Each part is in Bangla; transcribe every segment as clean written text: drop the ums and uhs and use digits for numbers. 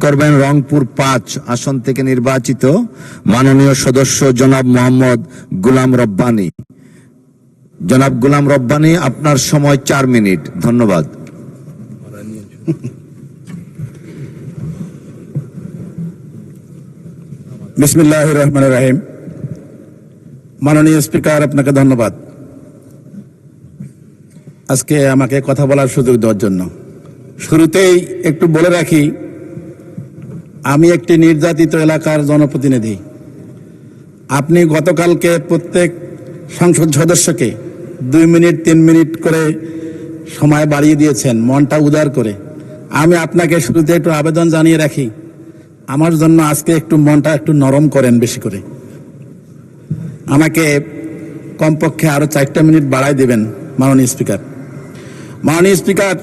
করবেন রংপুর 5 আসন থেকে নির্বাচিত মাননীয় সদস্য জনাব মোহাম্মদ গোলাম রব্বানী। জনাব গোলাম রব্বানী, আপনার সময় 4 মিনিট। ধন্যবাদ। বিসমিল্লাহির রহমানির রহিম। মাননীয় স্পিকার, আপনাকে ধন্যবাদ আজকে আমাকে কথা বলার সুযোগ দেওয়ার জন্য। শুরুতেই একটু বলে রাখি, আমি একটি নির্যাতিত এলাকার জনপ্রতিনিধি। আপনি গতকালকে প্রত্যেক সংসদ সদস্যকে 2 মিনিট 3 মিনিট করে সময় বাড়িয়ে দিয়েছেন, মনটা উদার করে। আমি আপনাকে শুরুতে একটু আবেদন জানিয়ে রাখি, আমার জন্য আজকে একটু মনটা একটু নরম করেন বেশি করে। আমাকে কমপক্ষে আরো 4টা মিনিট বাড়াই দেবেন মাননীয় স্পিকার। মাননীয় স্পিকার,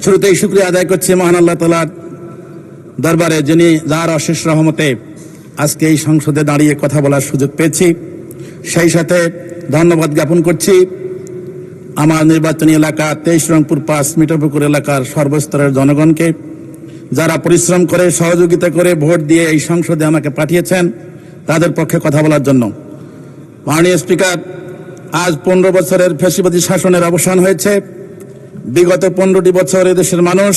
শুরুতেই শুকরিয়া আদায় করছি মহান আল্লাহ তাআলার দরবারে, যিনি যার অশেষ রহমতে আজকে এই সংসদে দাঁড়িয়ে কথা বলার সুযোগ পেয়েছি। সেই সাথে ধন্যবাদ জ্ঞাপন করছি আমার নির্বাচনী এলাকা 23 রংপুর 5 মিঠাপুকুর এলাকার সর্বস্তরের জনগণকে, যারা পরিশ্রম করে সহযোগিতা করে ভোট দিয়ে এই সংসদে আমাকে পাঠিয়েছেন, তাদের পক্ষে কথা বলার জন্য। মাননীয় স্পিকার, আজ 15 বছরের ফ্যাসিবাদী শাসনের অবসান হয়েছে। বিগত 15টি বছর এদেশের মানুষ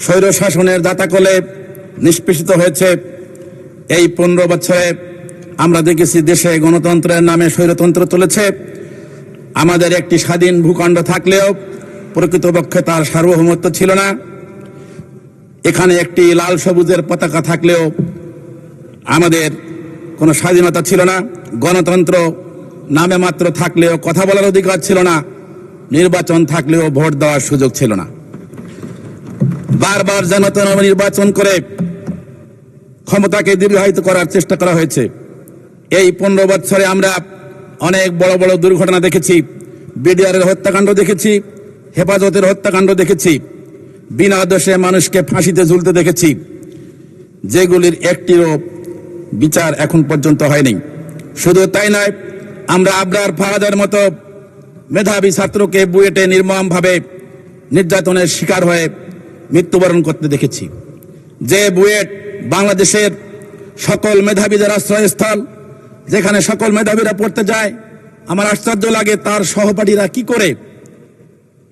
স্বৈর শাসনের দাতাকলে নিষ্পেষিত হয়েছে। এই 15 বছরে আমরা দেখেছি দেশে গণতন্ত্রের নামে স্বৈরতন্ত্র চলেছে। আমাদের একটি স্বাধীন ভূখণ্ড থাকলেও প্রকৃতপক্ষে তার সার্বভৌমত্ব ছিল না। এখানে একটি লাল সবুজের পতাকা থাকলেও আমাদের কোনো স্বাধীনতা ছিল না। গণতন্ত্র নামে মাত্র থাকলেও কথা বলার অধিকার ছিল না। নির্বাচন থাকলেও ভোট দেওয়ার সুযোগ ছিল না। বারবার জনতা নির্বাচন করে ক্ষমতাকে দীর্ঘায়িত করার চেষ্টা করা হয়েছে। এই 15 বছরে আমরা অনেক বড় বড় দুর্ঘটনা দেখেছি। বিডিআরের হত্যাকাণ্ড দেখেছি, হেফাজতের হত্যাকাণ্ড দেখেছি, বিনা দোষে মানুষকে ফাঁসিতে ঝুলতে দেখেছি, যেগুলির একটিরও বিচার এখন পর্যন্ত হয়নি। শুধু তাই নয়, আমরা আবরার ফাহাদের মতো মেধাবী ছাত্রকে বুয়েটে নির্মমভাবে নির্যাতনের শিকার হয়ে মৃত্যুবরণ করতে দেখেছি। যে বুয়েট বাংলাদেশের সকল মেধাবীদের আশ্রয়স্থল, যেখানে সকল মেধাবীরা পড়তে যায়, আমার আশ্চর্য লাগে তার সহপাঠীরা কি করে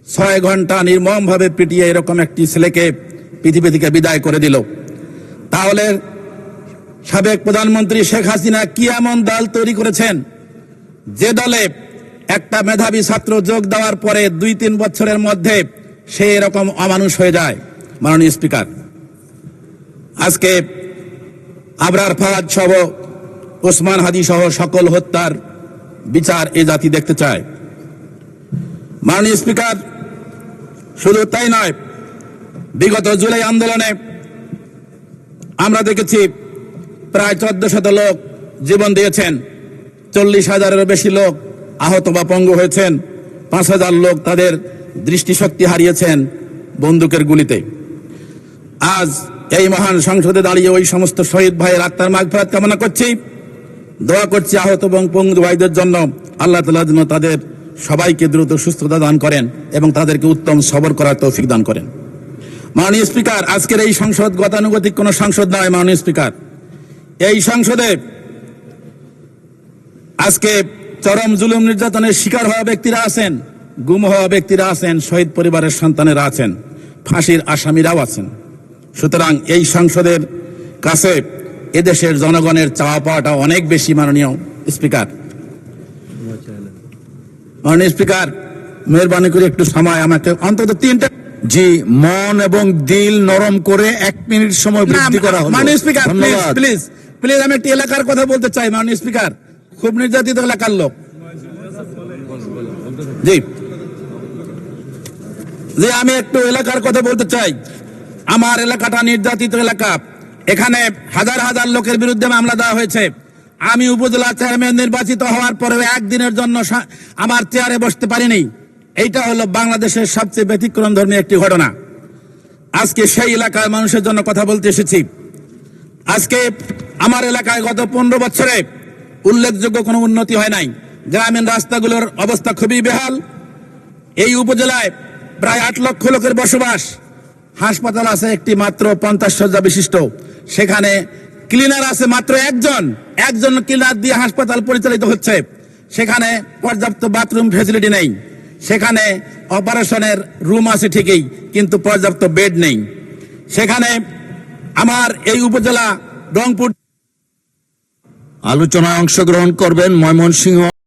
6 ঘন্টা নির্মমভাবে পিটিয়ে এরকম একটি ছেলেকে পৃথিবী থেকে বিদায় করে দিল। তাহলে সাবেক প্রধানমন্ত্রী শেখ হাসিনা কি এমন দল তৈরি করেছেন, যে দলে একটা মেধাবী ছাত্র যোগ দেওয়ার পরে 2-3 বছরের মধ্যে সে এরকম অমানুষ হয়ে যায়? মাননীয় স্পিকার, আজকে আবরার ফাহাদ সহ ওসমান হাদি সহ সকল হত্যার বিচার এ জাতি দেখতে চায়। মাননীয় স্পিকার, শুধু তাই নয়, বিগত জুলাই আন্দোলনে আমরা দেখেছি প্রায় 1400 লোক জীবন দিয়েছেন, 40,000-এরও বেশি লোক আহত বা পঙ্গু হয়েছেন, 5,000 লোক তাদের দৃষ্টিশক্তি হারিয়েছেন বন্দুকের গুলিতে। আজ এই মহান সংসদে দাঁড়িয়ে ওই সমস্ত শহীদ ভাইয়ের আত্মার মাগফিরাত কামনা করছি, দোয়া করছি আহত এবং পঙ্গু ভাইদের জন্য। আল্লাহ তাআলা যেন তাদের সবাইকে দ্রুত সুস্থতা দান করেন এবং তাদেরকে উত্তম সবর করার তৌফিক দান করেন। মাননীয় স্পিকার, আজকের এই সংসদ গতানুগতিক কোন সংসদ নয়। মাননীয় স্পিকার, এই সংসদে আজকে চরম জুলুম নির্যাতনের শিকার হওয়া ব্যক্তিরা আছেন, গুম হওয়া ব্যক্তিরা আছেন, শহীদ পরিবারের সন্তানেরা আছেন, ফাঁসির আসামিরাও আছেন। সুতরাং এই সংসদের কাছে এদেশের জনগণের চাওয়া পাওয়াটা অনেক বেশি। মাননীয় স্পিকার, মাননীয় স্পিকার, মেহরবানি করে একটু সময় আমাকে অন্তত 3টা। জি, মন এবং দিল নরম করে 1 মিনিট সময় বৃদ্ধি করা হলো। মাননীয় স্পিকার, প্লিজ আমি একটি এলাকার কথা বলতে চাই। মাননীয় স্পিকার, খুব নির্যাতিত এলাকার লোক। জি, আমি একটু এলাকার কথা বলতে চাই। আমার এলাকাটা নির্যাতিত এলাকা। এখানে হাজার হাজার লোকের বিরুদ্ধে মামলা দেওয়া হয়েছে। আমি উপজেলা চেয়ারম্যান নির্বাচিত হওয়ার পরেও একদিনের জন্য আমার চেয়ারে বসতে পারিনি। এইটা হলো বাংলাদেশের সবচেয়ে ব্যতিক্রম ধর্মী একটি ঘটনা। আজকে সেই এলাকার মানুষের জন্য কথা বলতে এসেছি। আজকে আমার এলাকায় গত 15 বছরে উল্লেখযোগ্য কোনো উন্নতি হয় নাই। গ্রামীণ রাস্তাগুলোর অবস্থা খুবই বেহাল। এই উপজেলায় প্রায় 8 লক্ষ লোকের বসবাস। হাসপাতাল আছে একটি মাত্র 50 শয্যা বিশিষ্ট, সেখানে ক্লিনার আছে মাত্র একজন ক্লিনার দিয়ে হাসপাতাল পরিচালিত হচ্ছে। সেখানে পর্যাপ্ত বাথরুম ফ্যাসিলিটি নেই, সেখানে অপারেশনের রুম আছে ঠিকই, কিন্তু পর্যাপ্ত বেড নেই। সেখানে আমার এই উপজেলা রংপুর আলোচনায় অংশগ্রহণ করবেন ময়মনসিংহ